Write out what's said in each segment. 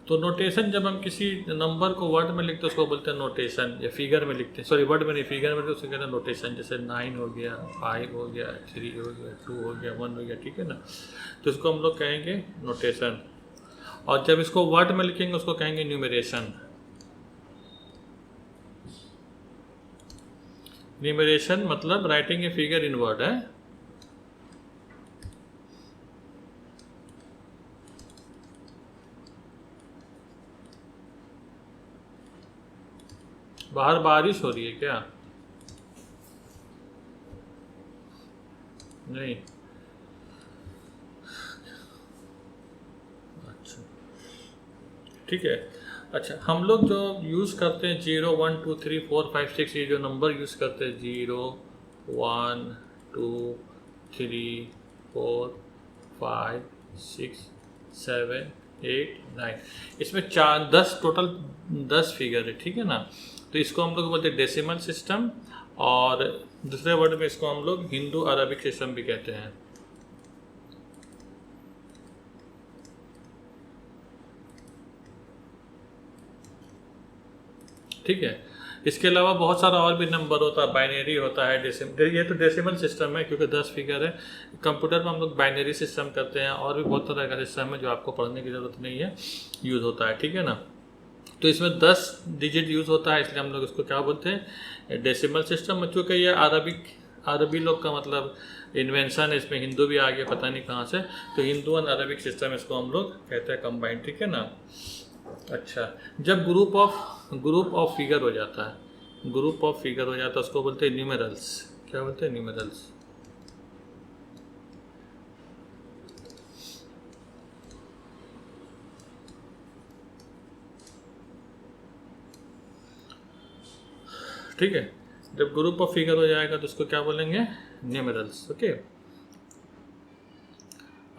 तो नोटेशन जब हम किसी नंबर को वर्ड में लिखते हैं उसको बोलते हैं नोटेशन, या फिगर में लिखते हैं, सॉरी वर्ड में नहीं, फिगर में तो उसको कहते हैं नोटेशन। जैसे 9 हो गया, 5 हो गया, 3 हो गया, 2 हो गया, 1 हो गया, ठीक है ना। तो इसको हम लोग कहेंगे नोटेशन। और जब इसको वर्ड में लिखेंगे उसको कहेंगे न्यूमरेशन। न्यूमरेशन मतलब writing a figure in word है। बाहर बारिश हो रही है क्या? नहीं, अच्छा, ठीक है। अच्छा, हम लोग जो यूज़ करते हैं 0 1 2 3 4 5 6, ये जो नंबर यूज़ करते हैं 0 1 2 3 4 5 6 7 8 9, इसमें 10 टोटल 10 फिगर है, ठीक है ना। तो इसको हम लोग बोलते हैं डेसिमल सिस्टम, और दूसरे वर्ड में इसको हम लोग हिंदू अरबिक सिस्टम भी कहते हैं। ठीक है। इसके अलावा बहुत सारा और भी नंबर होता है, बाइनरी होता है, ये तो डेसिमल सिस्टम है क्योंकि 10 फिगर है। कंप्यूटर में हम लोग बाइनरी सिस्टम करते हैं, और भी बहुत तरह का सिस्टम है जो आपको पढ़ने की ज़रूरत नहीं है, यूज़ होता है, ठीक है ना। तो इसमें 10 डिजिट यूज़ होता है, इसलिए हम लोग इसको क्या बोलते हैं, डेसिमल सिस्टम। चूँकि ये अरबी लोग का मतलब इन्वेंशन है, इसमें हिंदू भी आ गया पता नहीं कहाँ से, तो हिंदू एंड अरबिक सिस्टम इसको हम लोग कहते हैं कंबाइंड, ठीक है ना। अच्छा, जब ग्रुप ऑफ फिगर हो जाता है, ग्रुप ऑफ फिगर हो जाता है उसको बोलते हैं न्यूमेरल्स। क्या बोलते हैं? न्यूमेरल्स। ठीक है, जब ग्रुप ऑफ फिगर हो जाएगा तो उसको क्या बोलेंगे? न्यूमेरल्स। ओके,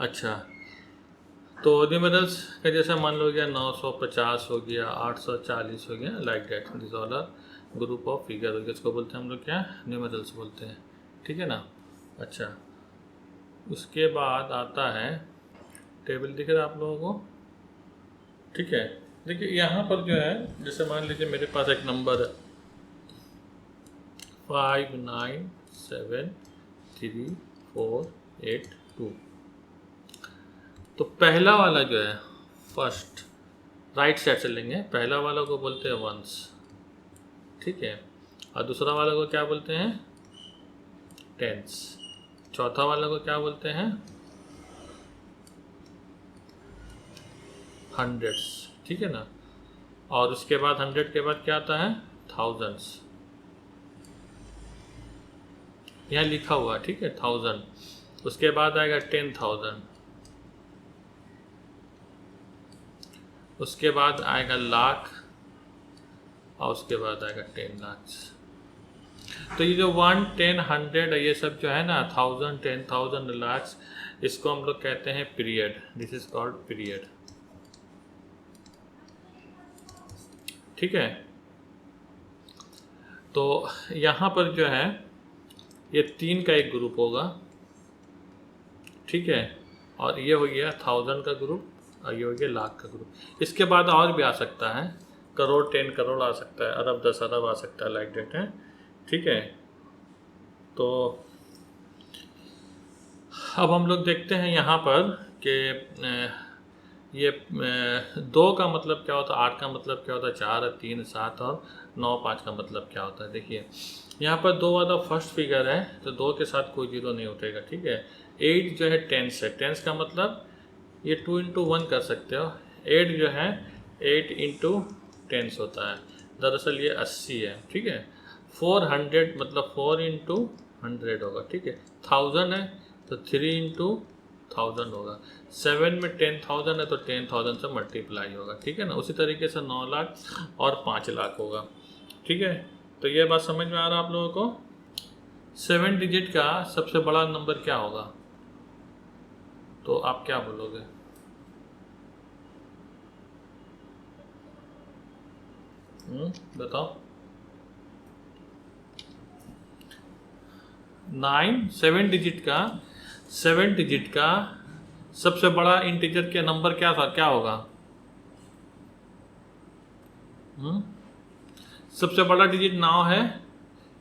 अच्छा, तो न्यूमेरल्स का जैसे मान लो गया 950 हो गया, 840 हो गया, like that, this all are group of figure हो गया, इसको बोलते हैं हम लोग क्या? न्यूमेरल्स बोलते हैं, ठीक है ना। अच्छा, उसके बाद आता है टेबल, दिख रहा है आप लोगों को? ठीक है, देखिए यहाँ पर जो है, जैसे मान लीजिए मेरे पास एक नंबर है 5 9 7 3 4 8 2। तो पहला वाला जो है, फर्स्ट राइट साइड से लेंगे, पहला वाला को बोलते हैं वंस, ठीक है। और दूसरा वाला को क्या बोलते हैं? टेंस। चौथा वाला को क्या बोलते हैं? हंड्रेड्स, ठीक है ना। और उसके बाद 100 के बाद क्या आता है? थाउजेंड्स, यहाँ लिखा हुआ, ठीक है, 1000। उसके बाद आएगा 10,000, उसके बाद आएगा लाख, और उसके बाद आएगा 10 लाख। तो ये जो 1 10 100 ये सब जो है ना, 1000 10,000 लाख, इसको हम लोग कहते हैं period. This is called period, ठीक है। तो यहाँ पर जो है ये 3 का एक ग्रुप होगा, ठीक है, और ये हो गया 1000 का ग्रुप, और ये हो गया लाख का ग्रुप। इसके बाद और भी आ सकता है, करोड़ 10 करोड़ आ सकता है, अरब 10 अरब आ सकता है, लाइक डेट है, ठीक है। तो अब हम लोग देखते हैं यहाँ पर कि ये 2 का मतलब क्या होता है, 8 का मतलब क्या होता है, 4 3 7 और 9 5 का मतलब क्या होता है। देखिए यहाँ पर 2 वाला फर्स्ट फिगर है, तो 2 के साथ कोई जीरो नहीं उठेगा, ठीक है। 8 जो है टेंस है, टेंस का मतलब ये 2 into 1 कर सकते हो। 8 जो है 8 into टेंस होता है, दरअसल ये 80 है, ठीक है। 400 मतलब 4 into 100 होगा, ठीक है। 1000 है तो 3 into 1000 होगा। 7 में 10,000 है तो 10,000 से मल्टीप्लाई होगा, ठीक है ना। उसी तरीके से 9 लाख और 5 लाख होगा, ठीक है। तो ये बात समझ में आ रहा है आप लोगों को? 7 डिजिट का सबसे बड़ा नंबर क्या होगा, तो आप क्या बोलोगे? बताओ। 7 डिजिट का सबसे बड़ा इंटीजर के नंबर क्या था, क्या होगा? हम्म? सबसे बड़ा डिजिट 9 है,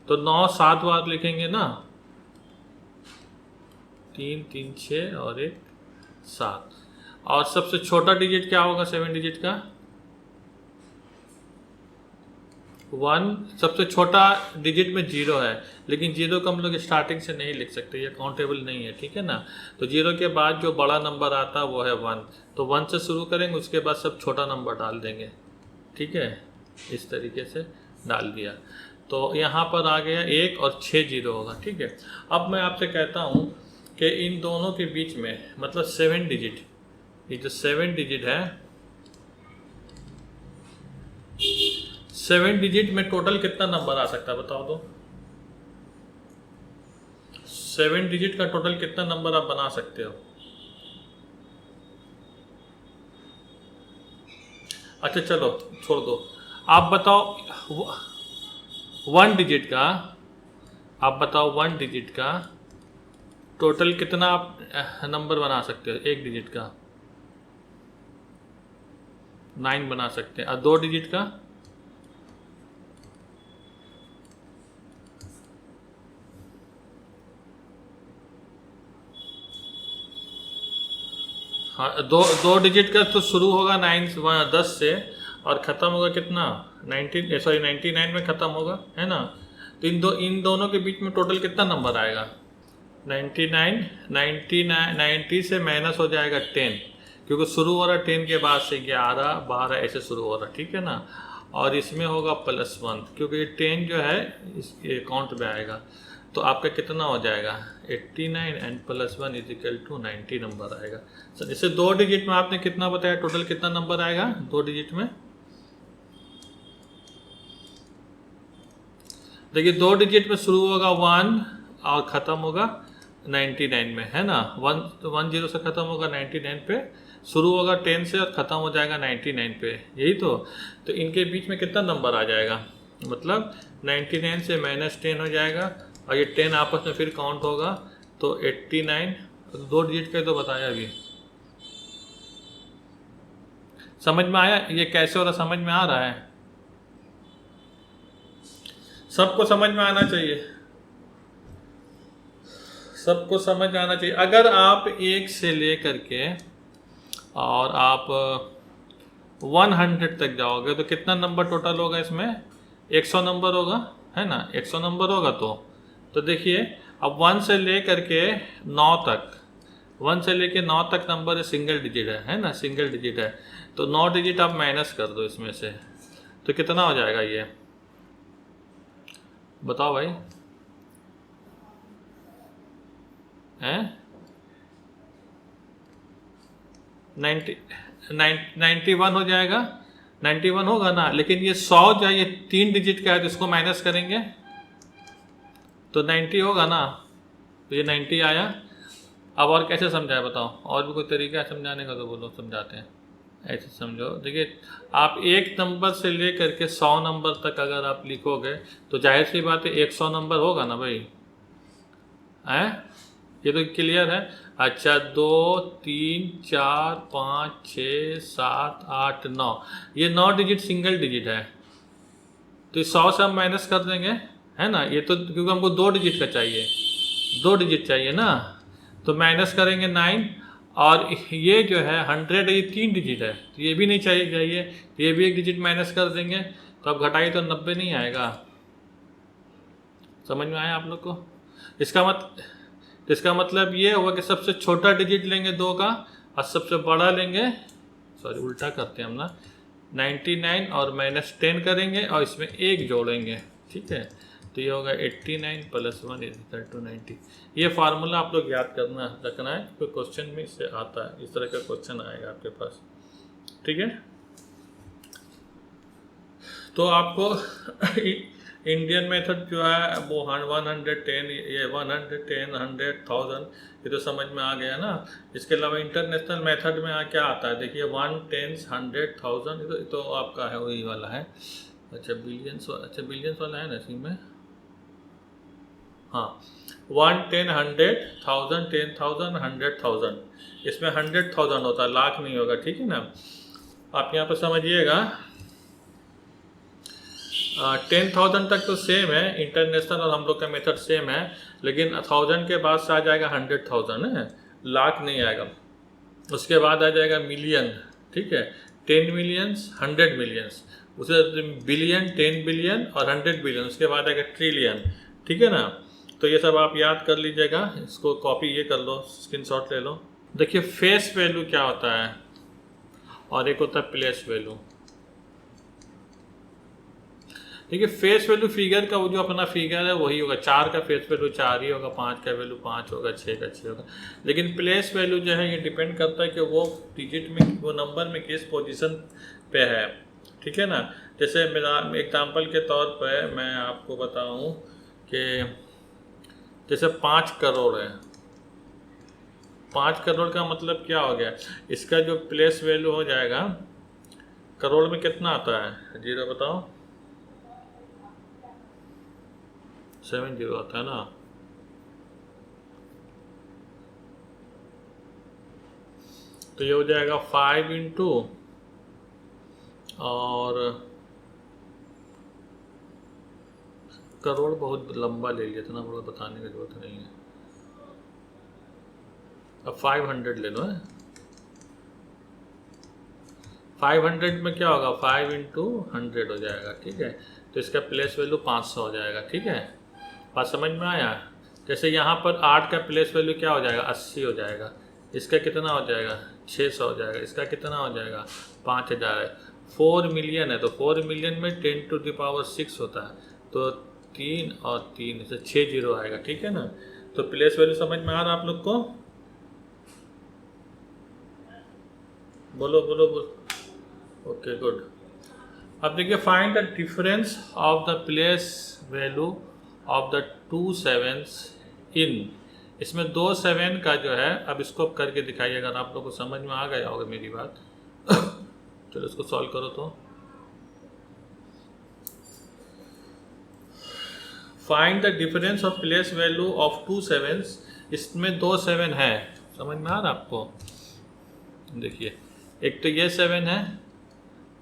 तो 9 7 बार लिखेंगे ना, 3 3 6 और 1 7। और सबसे छोटा डिजिट क्या होगा 7 डिजिट का? 1। सबसे छोटा डिजिट में 0 है, लेकिन 0 को हम लोग स्टार्टिंग से नहीं लिख सकते, ये काउंटेबल नहीं है, ठीक है ना। तो 0 के बाद जो बड़ा नंबर आता है वो है 1, तो 1 से शुरू करेंगे, उसके बाद सब छोटा नंबर डाल देंगे, ठीक है। इस तरीके से डाल दिया, तो यहाँ पर आ गया 1 और 6 0 होगा, ठीक है। अब मैं आपसे कहता हूँ कि इन दोनों के बीच में, मतलब 7 डिजिट, ये जो 7 डिजिट है, 7 डिजिट में टोटल कितना नंबर आ सकता है बताओ तो। 7 डिजिट का टोटल कितना नंबर आप बना सकते हो? अच्छा चलो छोड़ दो, आप बताओ 1 डिजिट का, आप बताओ 1 डिजिट का टोटल कितना आप नंबर बना सकते हो? 1 डिजिट का 9 बना सकते हैं, और 2 डिजिट का? हाँ, दो डिजिट का तो शुरू होगा 10 से और ख़त्म होगा कितना 99 में ख़त्म होगा, है ना। तो इन दोनों के बीच में टोटल कितना नंबर आएगा? 90 से माइनस हो जाएगा 10, क्योंकि शुरू हो रहा 10 के बाद से 11 12 ऐसे शुरू हो रहा, ठीक है ना। और इसमें होगा +1, क्योंकि ये 10 जो है इस काउंट में आएगा। तो आपका कितना हो जाएगा 89 एंड +1 = 90 नंबर आएगा। सर जैसे 2 डिजिट में आपने कितना बताया, टोटल कितना नंबर आएगा 2 डिजिट में? देखिए 2 डिजिट में शुरू होगा 1 और ख़त्म होगा 99 में, है ना। 10 से ख़त्म होगा 99 पे, शुरू होगा 10 से और ख़त्म हो जाएगा 99 पे, यही तो इनके बीच में कितना नंबर आ जाएगा, मतलब 99 से -10 हो जाएगा, और ये 10 आपस में फिर काउंट होगा, तो 89। 2 डिजिट का तो बताया अभी, समझ में आया ये कैसे हो रहा? समझ में आ रहा है? सबको समझ में आना चाहिए, सबको समझ में आना चाहिए। अगर आप 1 से लेकर के और आप 100 तक जाओगे तो कितना नंबर टोटल होगा इसमें? 100 नंबर होगा, है ना। 100 नंबर होगा, तो देखिए अब 1 से लेकर के 9 तक, 1 से लेके 9 तक नंबर सिंगल डिजिट है ना, सिंगल डिजिट है। तो 9 डिजिट आप माइनस कर दो इसमें से, तो कितना हो जाएगा ये बताओ भाई? हैं 91 हो जाएगा, 91 होगा ना। लेकिन ये 100 जो है ये 3 डिजिट का है, तो इसको माइनस करेंगे तो 90 होगा ना, तो ये 90 आया। अब और कैसे समझाए बताओ? और भी कोई तरीका है समझाने का तो बोलो, समझाते हैं। ऐसे समझो, देखिए आप 1 नंबर से लेकर के 100 नंबर तक अगर आप लिखोगे तो जाहिर सी बात है 100 नंबर होगा ना भाई, हैं? ये तो क्लियर है। अच्छा 2 3 4 5 6 7 8 9, ये 9 डिजिट सिंगल डिजिट है, तो 100 से हम माइनस कर देंगे, है ना। ये तो क्योंकि हमको 2 डिजिट का चाहिए, 2 डिजिट चाहिए ना, तो माइनस करेंगे 9। और ये जो है 100 ये 3 डिजिट है, तो ये भी नहीं चाहिए, तो ये भी 1 डिजिट माइनस कर देंगे, तो अब घटाई तो 90 नहीं आएगा। समझ में आया आप लोग को? इसका मतलब ये हुआ कि सबसे छोटा डिजिट लेंगे 2 का, और सबसे बड़ा लेंगे, सॉरी उल्टा करते हैं हम ना, 99 और -10 करेंगे और इसमें 1 जोड़ेंगे, ठीक है। तो ये होगा 89 + 1 = 90। ये फार्मूला आप लोग याद रखना है, कोई क्वेश्चन में इससे आता है, इस तरह का क्वेश्चन आएगा आपके पास, ठीक है। तो आपको इंडियन मेथड जो है वो 110, ये 110 100,000 ये तो समझ में आ गया ना। इसके अलावा इंटरनेशनल मेथड में क्या आता है, देखिए 1 10 100,000, ये तो आपका है वही वाला है। अच्छा बिलियंस वाला है ना इसी में, हाँ 1 10 100,000 10,000 100,000, इसमें 100,000 होता है, लाख नहीं होगा, ठीक है ना। आप यहाँ पर समझिएगा 10,000 तक तो सेम है, इंटरनेशनल और हम लोग का मेथड सेम है, लेकिन 1000 के बाद से आ जाएगा 100,000 है, लाख नहीं आएगा। उसके बाद आ जाएगा मिलियन, ठीक है, 10 मिलियंस, 100 मिलियंस, उसे बिलियन, 10 बिलियन और 100 बिलियन, उसके बाद आएगा ट्रिलियन, ठीक है ना। तो ये सब आप याद कर लीजिएगा, इसको कॉपी ये कर लो, स्क्रीनशॉट ले लो। देखिए फेस वैल्यू क्या होता है और एक होता है प्लेस वैल्यू। देखिए फेस वैल्यू फिगर का वो जो अपना फिगर है वही होगा, 4 का फेस वैल्यू 4 ही होगा, 5 का वैल्यू 5 होगा, 6 का 6 होगा। लेकिन प्लेस वैल्यू जो है ये डिपेंड करता है कि वो डिजिट में, वो नंबर में किस पोजीशन पे है, ठीक है ना। जैसे मेरा एग्जांपल के तौर पे मैं आपको बताऊं कि जैसे 5 करोड़ है, 5 करोड़ का मतलब क्या हो गया, इसका जो प्लेस वैल्यू हो जाएगा, करोड़ में कितना आता है, जीरो बताओ, 7 जीरो आता है ना। तो ये हो जाएगा 5 इंटू, और करोड़ बहुत लंबा ले लिया, इतना बड़ा बताने की जरूरत नहीं है। अब 500 ले लो है, 500 में क्या होगा, 5 इंटू 100 हो जाएगा, ठीक है। तो इसका प्लेस वैल्यू 500 हो जाएगा, ठीक है। बात समझ में आया। जैसे यहाँ पर 8 का प्लेस वैल्यू क्या हो जाएगा, 80 हो जाएगा, इसका कितना हो जाएगा, 600 हो जाएगा, इसका कितना हो जाएगा, 5000 है। 4 मिलियन है तो 4 मिलियन में 10⁻6 होता है, तो 3 और 3 से 6 जीरो आएगा, ठीक है ना। तो प्लेस वैल्यू समझ में आ रहा आप लोग को, बोलो बोलो बोलो, ओके गुड। अब देखिए find the difference of the place value of the 2 sevens इन, इसमें 2 7 का जो है, अब इसको करके दिखाइए, अगर आप लोग को समझ में आ गया होगा मेरी बात। चलो इसको सॉल्व करो। तो find the difference of place value of 2 sevens, इसमें 2 7 है, समझ में आ रहा आपको। देखिए एक तो ये 7 है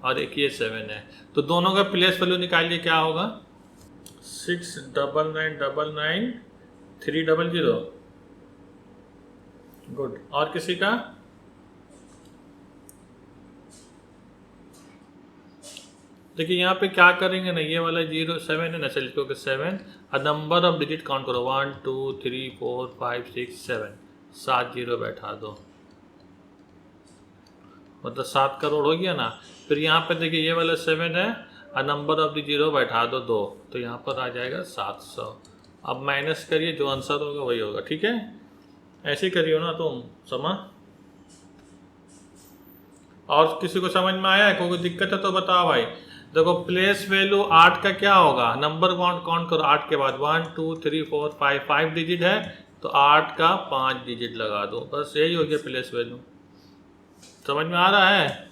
और एक ये 7 है, तो दोनों का प्लेस वैल्यू निकालिए, क्या होगा, 69999 300। गुड। और किसी का, देखिए यहाँ पे क्या करेंगे ना, ये वाला 07 है ना, चलिए क्योंकि 7 और नंबर ऑफ डिजिट काउंट करो, 1 2 3 4 5 6 7, 7 जीरो बैठा दो, मतलब 7 करोड़ हो गया ना। फिर यहाँ पे देखिए ये वाला 7 है और नंबर ऑफ द जीरो बैठा दो 2, तो यहाँ पर आ जाएगा 700। अब माइनस करिए, जो आंसर होगा वही होगा, ठीक है। ऐसे ही करिए ना तुम, समझ। और किसी को समझ में आया है, कोई दिक्कत है तो बताओ भाई। देखो प्लेस वैल्यू 8 का क्या होगा, नंबर काउंट करो 8 के बाद, 1 2 3 4 5 डिजिट है, तो 8 का 5 डिजिट लगा दो, बस यही हो गया प्लेस वैल्यू। समझ में आ रहा है।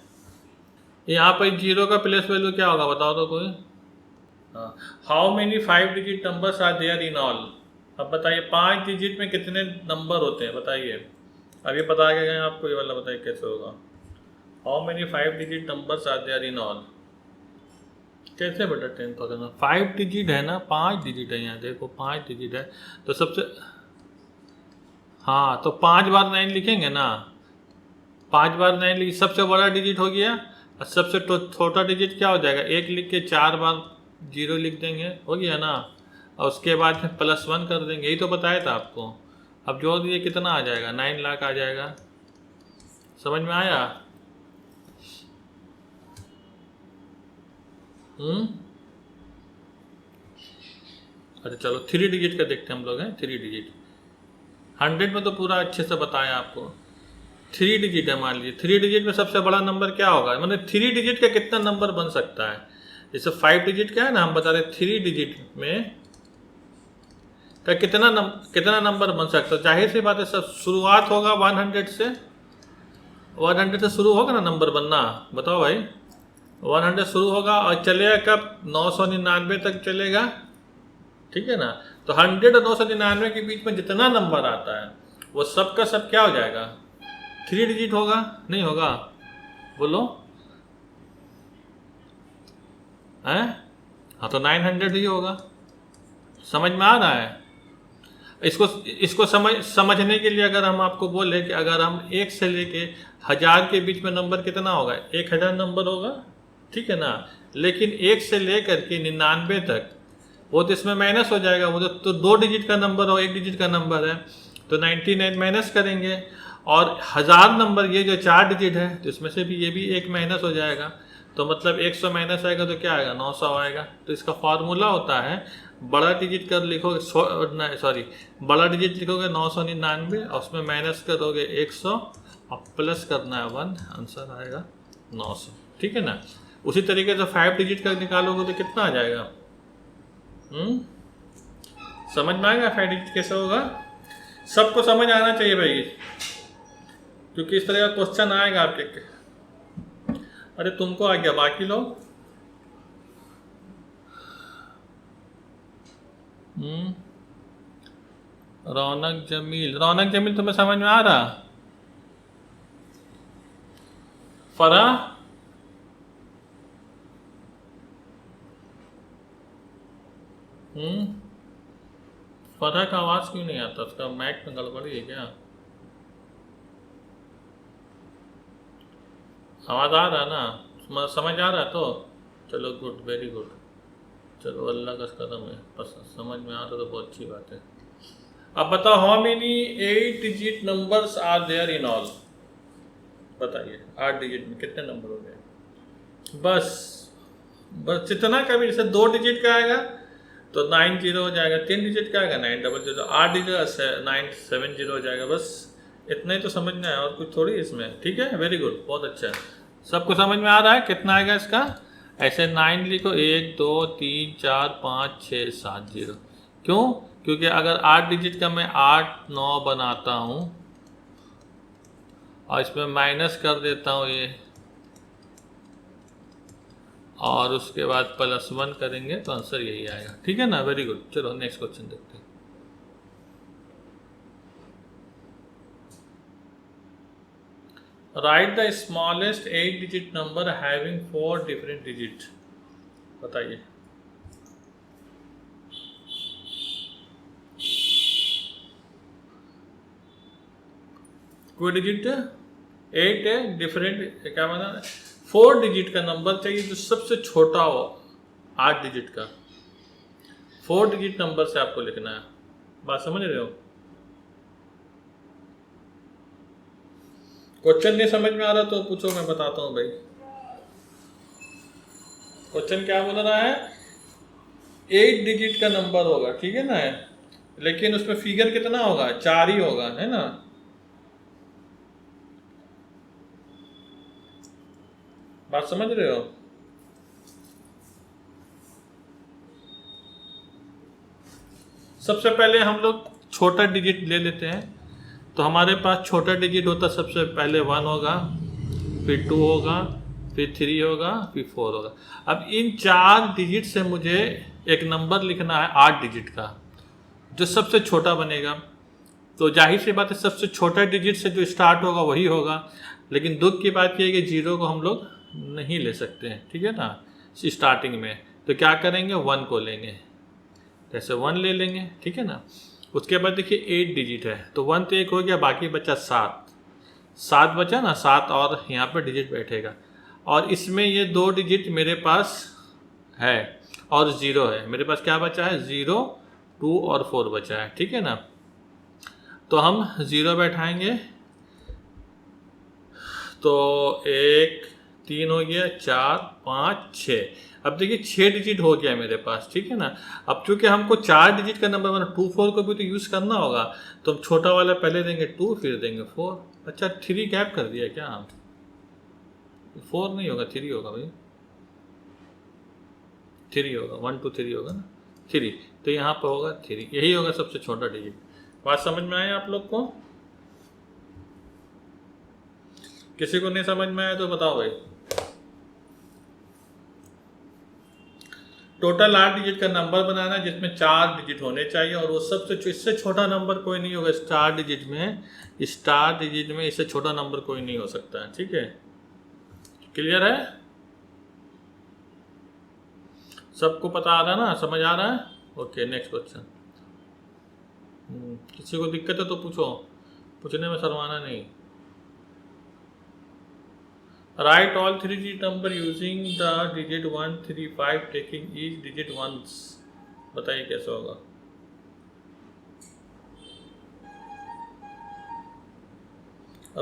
यहाँ पर जीरो का प्लेस वैल्यू क्या होगा बताओ तो कोई। How many 5 digit numbers are there in all. अब बताइए 5 डिजिट में कितने नंबर होते हैं बताइए। अब ये बता के गए आपको, ये वाला बताइए कैसे होगा। How many 5 digit numbers are there in all, कैसे बेटा 10,000, 5 डिजिट है ना, 5 डिजिट है, यहाँ देखो 5 डिजिट है, तो सबसे, हाँ तो 5 बार 9 लिखेंगे ना, 5 बार 9 लिख, सबसे बड़ा डिजिट हो गया, और सबसे छोटा डिजिट क्या हो जाएगा, 1 लिख के 4 बार 0 लिख देंगे, हो गया ना, और उसके बाद +1 कर देंगे, यही तो बताया था आपको। अब जोड़ दिए कितना आ जाएगा, 9 लाख आ जाएगा। समझ में आया। अच्छा चलो 3 डिजिट का देखते हैं हम लोग हैं। 3 डिजिट 100 में तो पूरा अच्छे से बताया आपको। 3 डिजिट है, मान लीजिए 3 डिजिट में सबसे बड़ा नंबर क्या होगा, मतलब 3 डिजिट का कितना नंबर बन सकता है। जैसे 5 डिजिट का है ना, हम बता रहे 3 डिजिट में का कितना नंबर बन सकता है। जाहिर सी बात है, सब शुरुआत होगा 100 से, 100 से शुरू होगा ना नंबर बनना, बताओ भाई। 100 शुरू होगा और चलेगा कब, 999 तक चलेगा, ठीक है ना। तो 100 और 999 के बीच में जितना नंबर आता है वो सब का सब क्या हो जाएगा, 3 डिजिट होगा, नहीं होगा, बोलो हैं। हाँ तो 900 ही होगा। समझ में आ रहा है? इसको समझने के लिए अगर हम आपको बोले कि अगर हम 1 से लेके 1000 के बीच में नंबर कितना होगा, 1000 नंबर होगा, ठीक है ना। लेकिन 1 से लेकर के 99 तक वो तो इसमें माइनस हो जाएगा, वो तो 2 डिजिट का नंबर हो, 1 डिजिट का नंबर है, तो 99 माइनस करेंगे। और 1000 नंबर ये जो 4 डिजिट है, तो इसमें से भी ये भी एक माइनस हो जाएगा, तो मतलब 100 माइनस आएगा तो क्या आएगा, 900 आएगा। तो इसका फार्मूला होता है, बड़ा डिजिट कर लिखोगे, सॉरी बड़ा डिजिट लिखोगे 999, और उसमें माइनस करोगे 100 और प्लस करना है 1, आंसर आएगा 900, ठीक है ना। उसी तरीके से 5 डिजिट का निकालोगे तो कितना आ जाएगा? समझ में आएगा 5 डिजिट कैसे होगा? सबको समझ आना चाहिए भाई, क्योंकि इस तरह का क्वेश्चन आएगा आपके। अरे तुमको आ गया, बाकी लोग रौनक जमील तुम्हें समझ में आ रहा? फरा फरा का आवाज क्यों नहीं आता? उसका माइक में गड़बड़ी है क्या? आवाज आ रहा ना? समझ आ रहा? तो चलो गुड, वेरी गुड। चलो अल्लाह का करम है, बस समझ में आ रहा तो बहुत अच्छी बात है। अब बताओ, how many 8 digit numbers are there in all? बताइए 8 डिजिट में कितने नंबर हो गए? बस जितना का भी, जैसे 2 डिजिट का आएगा तो 90 हो जाएगा, 3 डिजिट का आएगा 900, 8 डिजिट 970 हो जाएगा। बस इतना ही तो समझना है, और कुछ थोड़ी इसमें, ठीक है। वेरी गुड, बहुत अच्छा है। सबको समझ में आ रहा है? कितना आएगा इसका? ऐसे 9 लिखो, 1 2 3 4 5 6 7 0। क्यों? क्योंकि अगर 8 डिजिट का मैं 8 9 बनाता हूँ और इसमें माइनस कर देता हूँ ये, और उसके बाद +1 करेंगे तो आंसर यही आएगा, ठीक है ना। Very good. चलो नेक्स्ट क्वेश्चन देखते हैं। Right the smallest 8 digit number having 4 different digit. बताइए। कोई डिजिट 8 है, डिफरेंट क्या बना? 4 डिजिट का नंबर चाहिए जो सबसे छोटा हो 8 डिजिट का। 4 डिजिट नंबर से आपको लिखना है। बात समझ रहे हो? क्वेश्चन नहीं समझ में आ रहा तो पूछो, मैं बताता हूँ भाई। क्वेश्चन क्या बोल रहा है? 8 डिजिट का नंबर होगा, ठीक है ना, लेकिन उसमें फिगर कितना होगा? 4 ही होगा, है ना। बात समझ रहे हो? सबसे पहले हम लोग छोटा डिजिट ले लेते हैं, तो हमारे पास छोटा डिजिट होता सबसे पहले 1 होगा, फिर 2 होगा, फिर 3 होगा, फिर 4 होगा। अब इन 4 डिजिट से मुझे एक नंबर लिखना है 8 डिजिट का, जो सबसे छोटा बनेगा। तो जाहिर सी बात है, सबसे छोटा डिजिट से जो स्टार्ट होगा वही होगा। लेकिन दुख की बात यह है कि 0 को हम लोग नहीं ले सकते हैं, ठीक है ना, स्टार्टिंग में। तो क्या करेंगे? 1 को लेंगे, जैसे 1 ले लेंगे, ठीक है ना। उसके बाद देखिए 8 डिजिट है, तो 1 तो एक हो गया, बाकी बचा 7 बचा ना, 7 और यहाँ पर डिजिट बैठेगा। और इसमें ये 2 डिजिट मेरे पास है और 0 है। मेरे पास क्या बचा है? 0 2 और 4 बचा है, ठीक है ना। तो हम 0 बैठाएंगे, तो 1 3 हो गया, 4 5 6। अब देखिए 6 डिजिट हो गया मेरे पास, ठीक है ना। अब चूंकि हमको 4 डिजिट का नंबर मतलब 2 4 को भी तो यूज़ करना होगा, तो हम छोटा वाला पहले देंगे 2, फिर देंगे 4। अच्छा 3 गैप कर दिया क्या? 4 नहीं होगा, 3 होगा भाई, 3 होगा, 1 2 3 होगा ना, 3। तो यहाँ पर होगा 3, यही होगा सबसे छोटा डिजिट। बात समझ में आया आप लोग को? किसी को नहीं समझ में आया तो बताओ भाई। टोटल 8 डिजिट का नंबर बनाना है जिसमें 4 डिजिट होने चाहिए, और वो सबसे इससे छोटा नंबर कोई नहीं होगा। स्टार डिजिट में इससे छोटा नंबर कोई नहीं हो सकता है, ठीक है। क्लियर है? सबको पता आ रहा है ना, समझ आ रहा है? Okay, next question. किसी को दिक्कत है तो पूछो, पूछने में शर्माना नहीं। Write all 3 digit number using the digit 1 3 5 taking each digit once. बताइए कैसे होगा।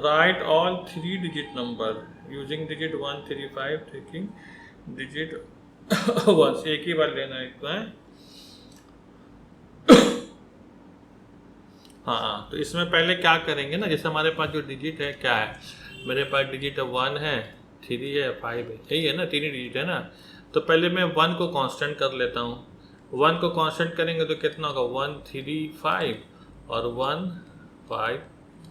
Write all 3 digit number using digit 1 3 5 taking digit once. एक ही बार लेना है इसको, है। हाँ, तो इसमें पहले क्या करेंगे ना, जैसे हमारे पास जो डिजिट है क्या है, मेरे पास डिजिट 1 है, 3 है, 5 है, यही है ना, 3 ही डिजिट है ना। तो पहले मैं 1 को कांस्टेंट कर लेता हूँ। 1 को कांस्टेंट करेंगे तो कितना होगा, 1 3 5 और 1 5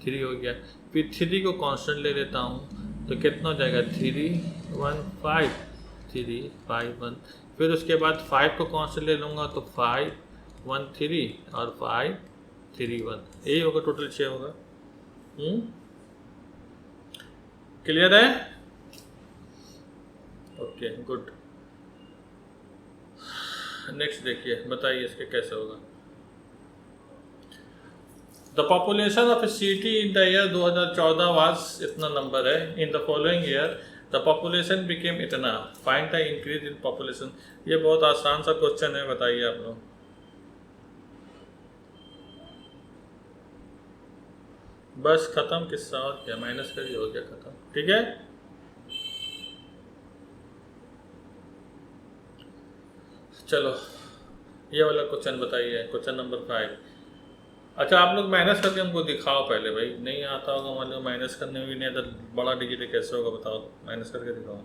3 हो गया। फिर 3 को कांस्टेंट ले लेता हूँ तो कितना हो जाएगा, 3 1 5 3 5 1। फिर उसके बाद 5 को कांस्टेंट ले लूँगा तो 5 1 3 और 5 3 1, यही होगा, टोटल 6 होगा। क्लियर है? Okay, good. नेक्स्ट देखिए, बताइए इसके कैसे होगा। The population of a city in the year 2014 was, इतना नंबर है। In the following year the population became इतना, find the increase in population. ये बहुत आसान सा क्वेश्चन है, बताइए आप लोग। बस खत्म किस्सा, और क्या, माइनस करिए, हो गया खत्म। ठीक है, चलो ये वाला क्वेश्चन बताइए, क्वेश्चन नंबर 5। अच्छा, आप लोग माइनस करके हमको दिखाओ पहले, भाई नहीं आता होगा मान लो, माइनस करने में भी नहीं आता, बड़ा डिजिट कैसे होगा बताओ, माइनस करके दिखाओ।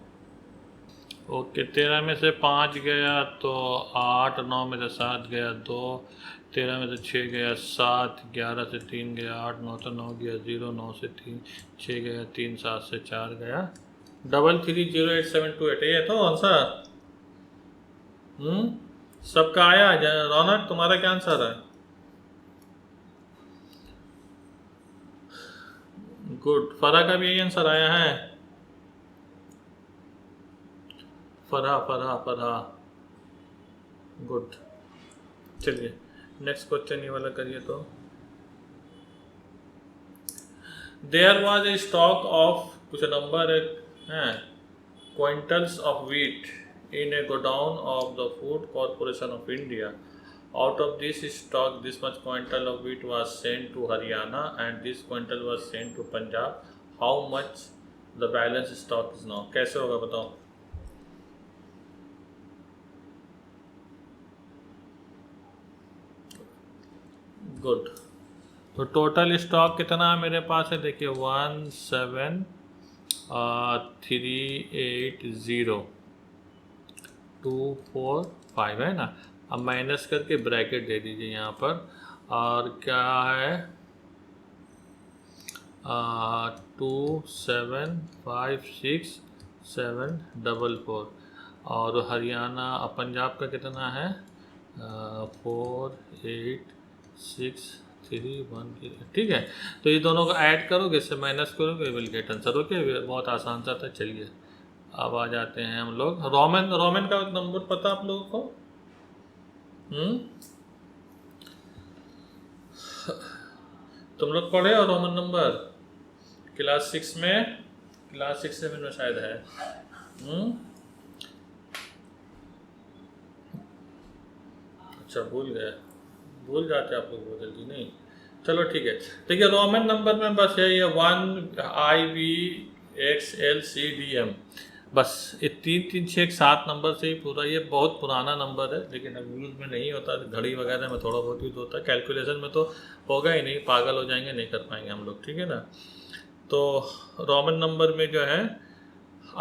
ओके, 13 में से 5 गया तो 8, 9 में से 7 गया 2, 13 में से 6 गया 7, 11 से 3 गया 8, 9 तो 9 गया 0, 9 से 3 6 गया 3, 7 से 4 गया 3308 ये तो आंसर। सबका आया। रौनक, तुम्हारा क्या आंसर है? गुड। फरा का भी यही आंसर आया है। फरा फरा फरा, गुड। चलिए नेक्स्ट क्वेश्चन ये वाला करिए तो। There was a stock of कुछ नंबर है quintals of wheat in a godown of the Food Corporation of India. Out of this stock, this much quintal of wheat was sent to Haryana and this quintal was sent to Punjab. How much the balance stock is now? कैसे होगा बताओ? Good. तो total stock कितना है मेरे पास है, देखिए 17380 245 है ना। अब माइनस करके ब्रैकेट दे दीजिए यहाँ पर, और क्या है 2756744, और हरियाणा पंजाब का कितना है 48631। ठीक है, तो ये दोनों को ऐड करोगे, इससे माइनस करोगे, विल गेट आंसर। ओके, बहुत आसान सा था। चलिए अब आ जाते हैं हम लोग, रोमन का नंबर पता आप लोगों को? तुम लोग पढ़े हो रोमन नंबर क्लास 6 में? क्लास 6 से में शायद है। अच्छा, भूल गए, भूल जाते आप लोग बहुत जल्दी, नहीं। चलो ठीक है, देखिए रोमन नंबर में बस यही है 1IVXLCDM, बस ये 3 3 6 7 नंबर से ही पूरा। ये बहुत पुराना नंबर है, लेकिन अब यूज़ में नहीं होता, घड़ी वगैरह में थोड़ा बहुत यूज़ होता है, कैलकुलेशन में तो होगा ही नहीं, पागल हो जाएंगे, नहीं कर पाएंगे हम लोग। ठीक है ना। तो रोमन नंबर में जो है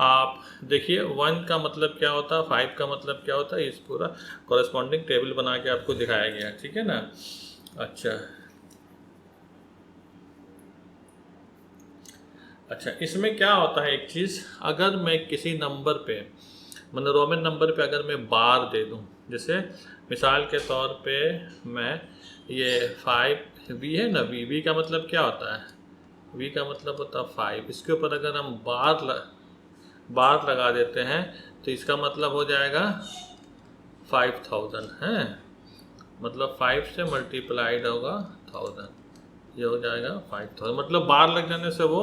आप देखिए 1 का मतलब क्या होता है, 5 का मतलब क्या होता है, इस पूरा कॉरेस्पॉन्डिंग टेबल बना के आपको दिखाया गया है। ठीक है ना। अच्छा, इसमें क्या होता है एक चीज़, अगर मैं किसी नंबर पे, मतलब रोमन नंबर पे अगर मैं बार दे दूं, जैसे मिसाल के तौर पे मैं ये 5 वी है ना, वी का मतलब क्या होता है, वी का मतलब होता है 5। इसके ऊपर अगर हम बार लगा देते हैं तो इसका मतलब हो जाएगा 5000 है, मतलब 5 से मल्टीप्लाइड होगा 1000, ये हो जाएगा 5000, मतलब बार लग जाने से वो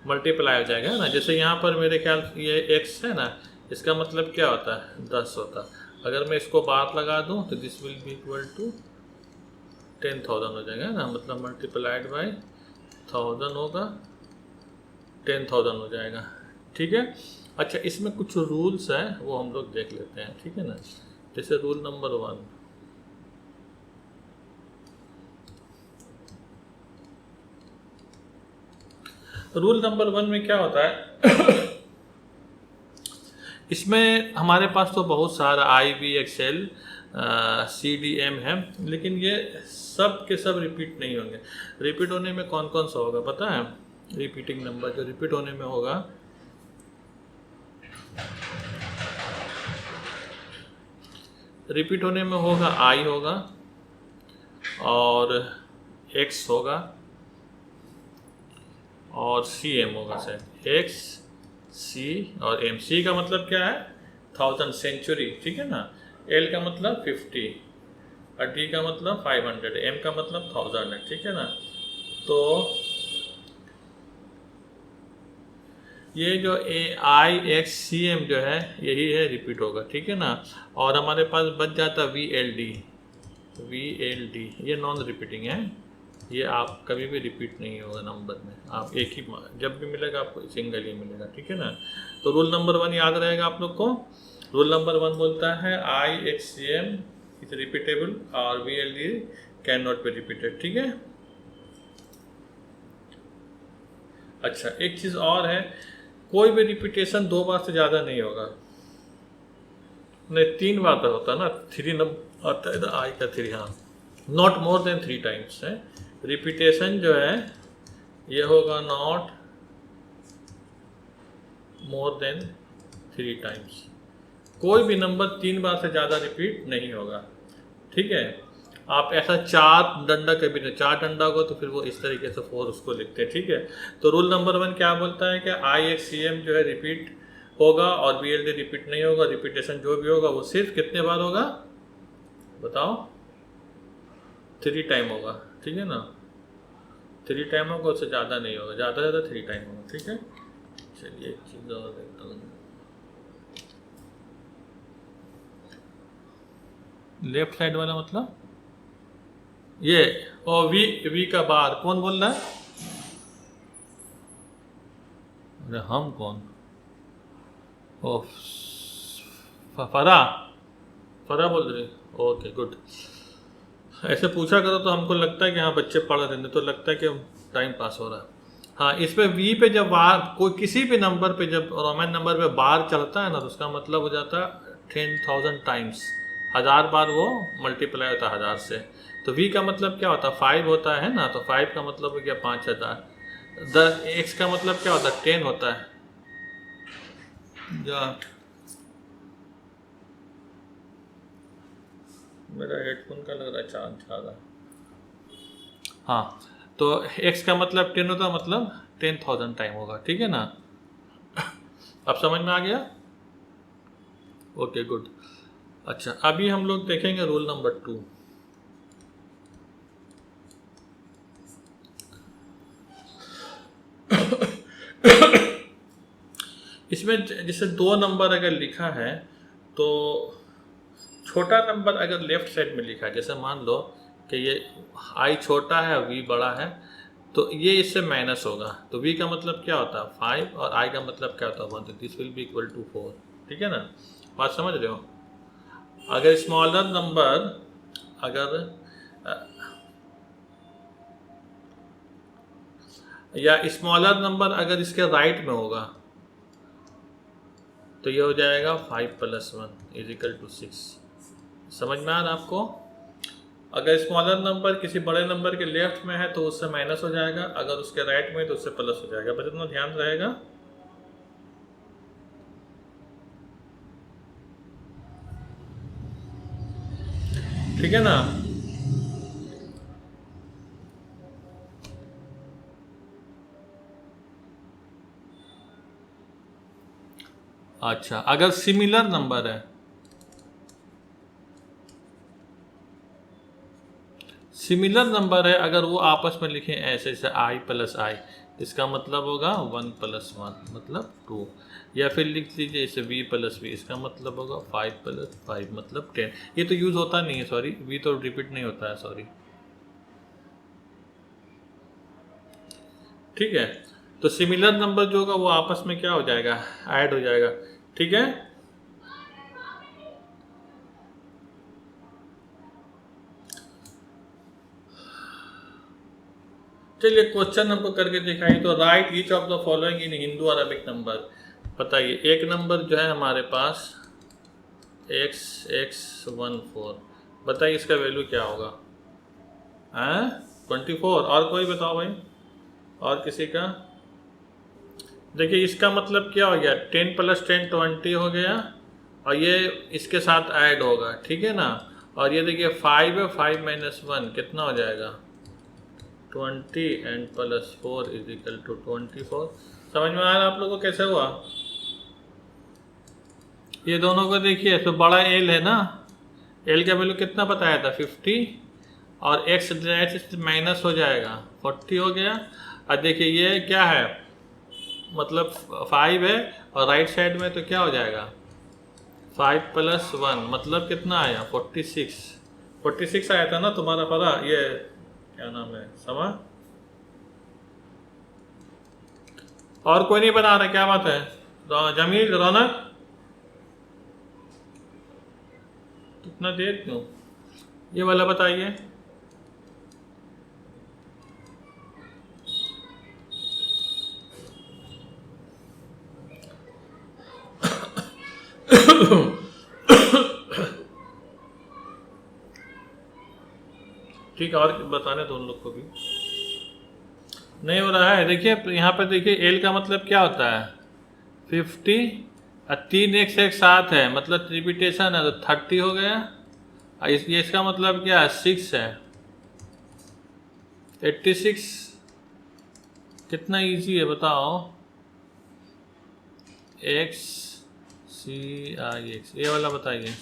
मल्टीप्लाई हो जाएगा, है ना। जैसे यहाँ पर मेरे ख्याल ये x है ना, इसका मतलब क्या होता है 10 होता है। अगर मैं इसको बार लगा दूँ तो this will be equal to 10,000 हो जाएगा, है ना, मतलब मल्टीप्लाइड बाय 1000 होगा, 10,000 हो जाएगा, ठीक है। अच्छा, इसमें कुछ रूल्स हैं वो हम लोग देख लेते हैं, ठीक है ना। जैसे रूल नंबर 1, रूल नंबर 1 में क्या होता है इसमें हमारे पास तो बहुत सारा IB, XL, CDM है, लेकिन ये सब के सब रिपीट नहीं होंगे। रिपीट होने में कौन कौन सा होगा पता है? रिपीटिंग नंबर जो रिपीट होने में होगा, रिपीट होने में होगा I होगा और X होगा और CM होगा शायद, X, C और M। C का मतलब क्या है 1000, सेंचुरी, ठीक है ना। L का मतलब 50 और D का मतलब 500, M का मतलब 1000 है, ठीक है ना। तो ये जो IXCM जो है यही है रिपीट होगा, ठीक है ना। और हमारे पास बच जाता VLD, ये नॉन रिपीटिंग है, ये आप कभी भी रिपीट नहीं होगा नंबर में, आप एक ही जब भी मिलेगा आपको सिंगल ही मिलेगा, ठीक है ना। तो रूल नंबर 1 याद रहेगा आप लोग को। रूल नंबर 1 बोलता है IXCM इज रिपीटेबल और VLD can not be repeated, ठीक है। अच्छा, एक चीज़ और है, कोई भी रिपीटेशन 2 बार से ज़्यादा नहीं होगा, नहीं 3 बार तो होता है ना, 3 नंबर आता है आई का 3, हाँ, नॉट मोर देन 3 टाइम्स है। रिपीटेशन जो है ये होगा नॉट मोर देन 3 टाइम्स, कोई भी नंबर 3 बार से ज़्यादा रिपीट नहीं होगा, ठीक है। आप ऐसा 4 डंडा कभी नहीं, 4 डंडा होगा तो फिर वो इस तरीके से 4 उसको लिखते हैं, ठीक है। तो रूल नंबर 1 क्या बोलता है कि IXCM जो है रिपीट होगा और VLD रिपीट नहीं होगा। रिपीटेशन जो भी होगा वो सिर्फ कितने बार होगा बताओ? 3 टाइम होगा, ठीक है ना। 3 टाइम होगा, उससे ज़्यादा नहीं होगा, ज़्यादा से ज़्यादा 3 टाइम होगा, ठीक है। चलिए एक चीज़ और देखता हूँ, लेफ्ट साइड वाला मतलब ये, और वी का बार कौन बोल रहा है? अरे हम कौन? ओ, फरा फरा बोल रहे, ओके गुड। ऐसे पूछा करो तो हमको लगता है कि हाँ बच्चे पढ़ रहे हैं, तो लगता है कि टाइम पास हो रहा है। हाँ, इस पे वी पे जब बार कोई किसी भी नंबर पे जब रोमन नंबर पे बार चलता है ना, तो उसका मतलब हो जाता है 10,000 टाइम्स, 1000 बार वो मल्टीप्लाई होता है 1000 से। तो वी का मतलब क्या होता है 5 होता है ना, तो 5 का मतलब हो गया 5000। एक्स का मतलब क्या होता है 10 होता है, जो मेरा हेडफोन का लग रहा है चार्ज ज़्यादा। हाँ, तो एक्स का मतलब 10 होता है, मतलब 10,000 टाइम होगा, ठीक है ना। अब समझ में आ गया? Okay good. अच्छा, अभी हम लोग देखेंगे रूल नंबर 2। इसमें जैसे 2 नंबर अगर लिखा है तो छोटा नंबर अगर लेफ्ट साइड में लिखा है, जैसे मान लो कि ये आई छोटा है और वी बड़ा है, तो ये इससे माइनस होगा। तो वी का मतलब क्या होता है 5 और आई का मतलब क्या होता है 1, तो this will be equal to 4, ठीक है ना। बात समझ रहे हो? अगर स्मॉलर नंबर अगर या स्मॉलर नंबर अगर इसके राइट में होगा तो ये हो जाएगा 5 + 1 = 6। समझ में आ रहा है आपको? अगर स्मॉलर नंबर किसी बड़े नंबर के लेफ्ट में है तो उससे माइनस हो जाएगा, अगर उसके राइट में है तो उससे प्लस हो जाएगा, बस इतना ध्यान रहेगा। ठीक है ना। अच्छा, अगर सिमिलर नंबर है, सिमिलर नंबर है, अगर वो आपस में लिखें ऐसे जैसे i प्लस आई, इसका मतलब होगा 1 प्लस 1 मतलब 2, या फिर लिख लीजिए इसे v प्लस वी, इसका मतलब होगा 5 प्लस 5 मतलब 10। ये तो यूज़ होता नहीं है, सॉरी, v तो रिपीट नहीं होता है, सॉरी। ठीक है, तो सिमिलर नंबर जो होगा वो आपस में क्या हो जाएगा, ऐड हो जाएगा। ठीक है, चलिए क्वेश्चन हमको करके दिखाइए। तो right each of the following in Hindu Arabic number. बताइए, एक नंबर जो है हमारे पास x14, बताइए इसका वैल्यू क्या होगा? हैं, 24। और कोई बताओ भाई, और किसी का? देखिए इसका मतलब क्या हो गया, 10 प्लस 10 20 हो गया, और ये इसके साथ ऐड होगा, ठीक है ना। और ये देखिए 5 है, 5 माइनस 1 कितना हो जाएगा, 20 and plus 4 is equal to 24। समझ में आ रहा है आप लोगों को कैसे हुआ? ये दोनों को देखिए, तो बड़ा एल है ना, एल का वैल्यू कितना बताया था, 50, और एक्स माइनस हो जाएगा, 40 हो गया। और देखिए ये क्या है, मतलब 5 है, और राइट साइड में तो क्या हो जाएगा, 5 प्लस 1 मतलब कितना आया, 46। 46 आया था ना तुम्हारा, पता ये क्या नाम है, समझ? और कोई नहीं बना रहा, क्या बात है? जमील, रौनक, कितना देर क्यों? ये वाला बताइए। ठीक है, और बताने दो उन लोग को भी। नहीं हो रहा है, देखिए यहाँ पर देखिए एल का मतलब क्या होता है, 50, और 3 एक्स एक साथ है, मतलब रिपीटेशन है, तो 30 हो गया। और ये इसका मतलब क्या है, 6 है, 86। कितना इजी है बताओ, एक्स सी आई एक्स, ये वाला बताइए।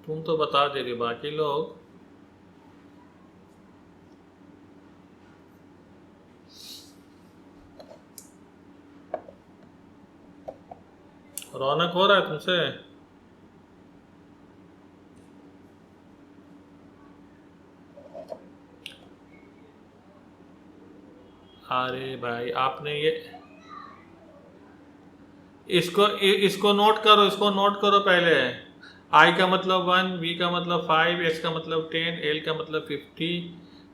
तुम तो बता दे रही, बाकी लोग रौनक हो रहा है तुमसे? अरे भाई आपने ये, इसको नोट करो, इसको नोट करो पहले। आई का मतलब 1, बी का मतलब 5, एक्स का मतलब 10, एल का मतलब 50,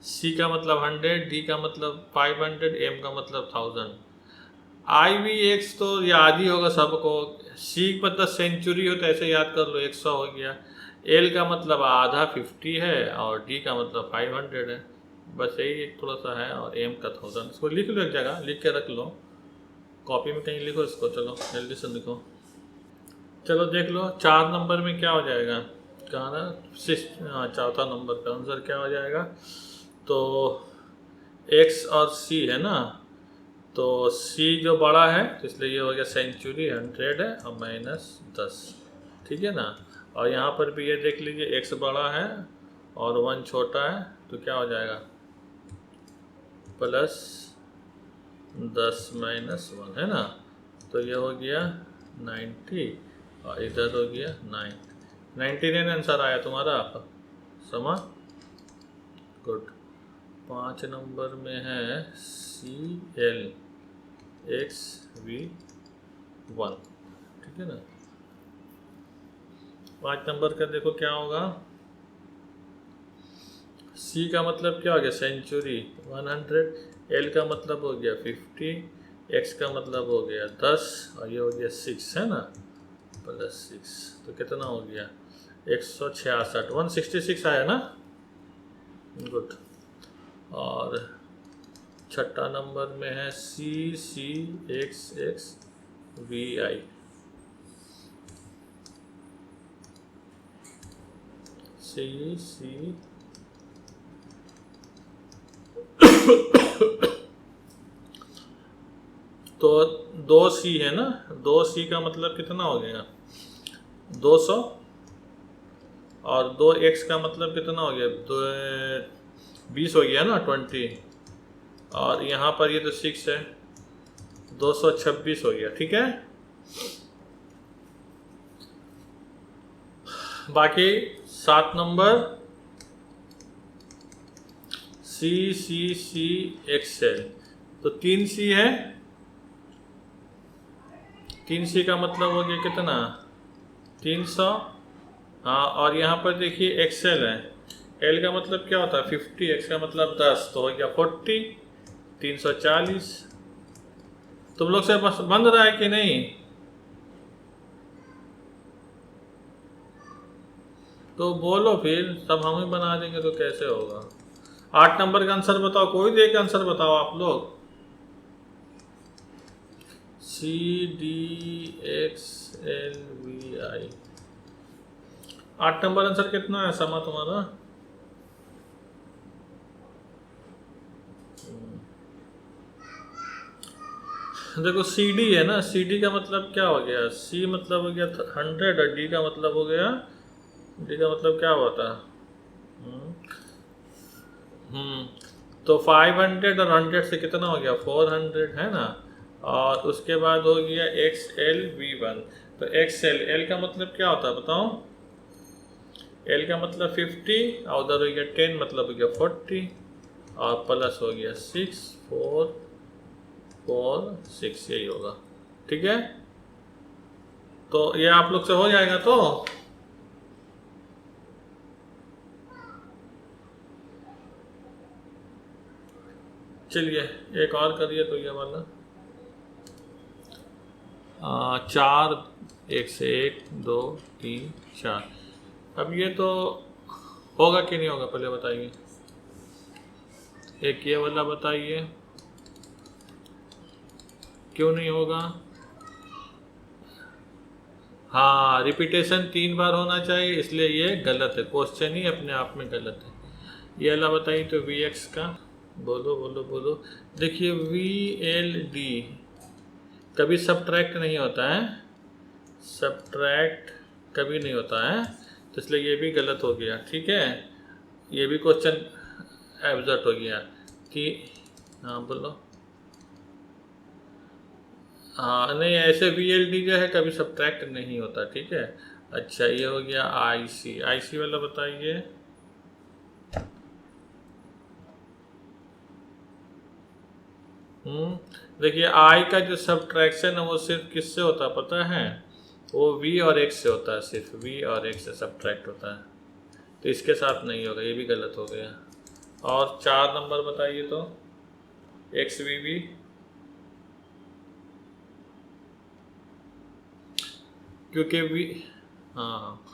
सी का मतलब 100, डी का मतलब 500, एम का मतलब 1000। आई वी एक्स तो याद ही होगा सबको, सी मतलब सेंचुरी हो तो ऐसे याद कर लो, 100 हो गया। एल का मतलब आधा 50 है, और डी का मतलब 500 है। बस यही एक थोड़ा सा है, और एम का 1000। इसको लिख लो, एक जगह लिख के रख लो, कॉपी में कहीं लिखो इसको, चलो जल्दी से लिखो। चलो देख लो 4 नंबर में क्या हो जाएगा, कहा ना, हाँ, चौथा नंबर का आंसर क्या हो जाएगा। तो एक्स और सी है ना, तो सी जो बड़ा है तो इसलिए ये हो गया सेंचुरी, 100 है, और माइनस 10, ठीक है ना। और यहाँ पर भी ये देख लीजिए, एक्स बड़ा है और 1 छोटा है, तो क्या हो जाएगा, प्लस 10 माइनस 1, है ना। तो ये हो गया 90, और इधर हो गया 9, 99 आंसर आया तुम्हारा, समा गुड। 5 नंबर में है सी एल एक्स वी 1, ठीक है ना। 5 नंबर का देखो क्या होगा, सी का मतलब क्या हो गया, सेंचुरी 100, एल का मतलब हो गया 50, एक्स का मतलब हो गया 10, और ये हो गया 6, है ना, प्लस 6, तो कितना हो गया, 166, 166 आया ना, गुड। और छठा नंबर में है सी सी एक्स एक्स वी आई, सी सी तो 2c है ना, 2c का मतलब कितना हो गया 200, और 2x का मतलब कितना हो गया 20 हो गया ना 20, और यहाँ पर ये तो 6 है 226 हो गया। ठीक है, बाकी 7 नंबर CCC एक्सेल, तो 3C है, 3C का मतलब हो गया कितना 300। हाँ, और यहाँ पर देखिए एक्सेल है, L का मतलब क्या होता है 50, X का मतलब 10, तो हो गया 40, 340। तुम लोग से बस बन रहा है कि नहीं? तो बोलो फिर, सब हम ही बना देंगे तो कैसे होगा। 8 नंबर का आंसर बताओ, कोई भी एक आंसर बताओ आप लोग। CDXLVI, 8 नंबर आंसर कितना है समा तुम्हारा? देखो CD है ना, CD का मतलब क्या हो गया, C मतलब हो गया 100 और D का मतलब हो गया, D का मतलब क्या होता है तो 500 और 100 से कितना हो गया 400 है ना, और उसके बाद हो गया XLV1। तो L का मतलब क्या होता है बताओ? L का मतलब 50 और उधर हो गया 10 मतलब हो गया 40, और प्लस हो गया 6 4 4 6, यही होगा। ठीक है, तो ये आप लोग से हो जाएगा। तो चलिए एक और करिए, तो ये वाला 4 1 से 1 2 3 4। अब ये तो होगा कि नहीं होगा पहले बताइए, एक ये वाला बताइए क्यों नहीं होगा। हाँ, रिपीटेशन 3 बार होना चाहिए, इसलिए ये गलत है, क्वेश्चन ही अपने आप में गलत है। ये वाला बताइए तो VX का, बोलो बोलो बोलो। देखिए VLD कभी सब्ट्रैक्ट नहीं होता है, सब्ट्रैक्ट कभी नहीं होता है, तो इसलिए ये भी गलत हो गया। ठीक है, ये भी क्वेश्चन एब्जर्ट हो गया कि हाँ बोलो। हाँ नहीं, ऐसे VLD जो है कभी सब्ट्रैक्ट नहीं होता। ठीक है, अच्छा ये हो गया IC वाला बताइए। देखिए I का जो सब्ट्रैक्शन है वो सिर्फ किससे होता है पता है? वो V और X से होता है, सिर्फ V और X से सब्ट्रैक्ट होता है, तो इसके साथ नहीं होगा, ये भी गलत हो गया। और 4 नंबर बताइए तो XVB, क्योंकि V, हाँ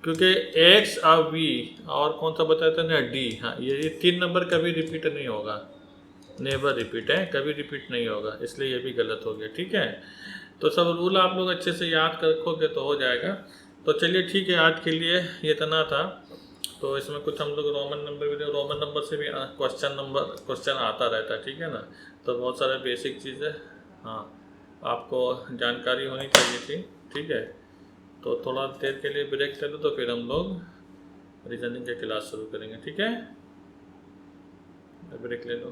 क्योंकि X और V और कौन सा बताया था ना D, हाँ ये 3 नंबर कभी रिपीट नहीं होगा, नेवर रिपीट है, कभी रिपीट नहीं होगा, इसलिए ये भी गलत हो गया। ठीक है, तो सब रूल आप लोग अच्छे से याद कर रखोगे तो हो जाएगा। तो चलिए ठीक है, आज के लिए ये इतना था। तो इसमें कुछ हम लोग रोमन नंबर भी, रोमन नंबर से भी क्वेश्चन आता रहता है। ठीक है ना, तो बहुत सारे बेसिक चीज़ें हाँ आपको जानकारी होनी चाहिए थी। ठीक है, तो थोड़ा देर के लिए ब्रेक ले लो, तो फिर हम लोग रीजनिंग की क्लास शुरू करेंगे। ठीक है, ब्रेक ले लो।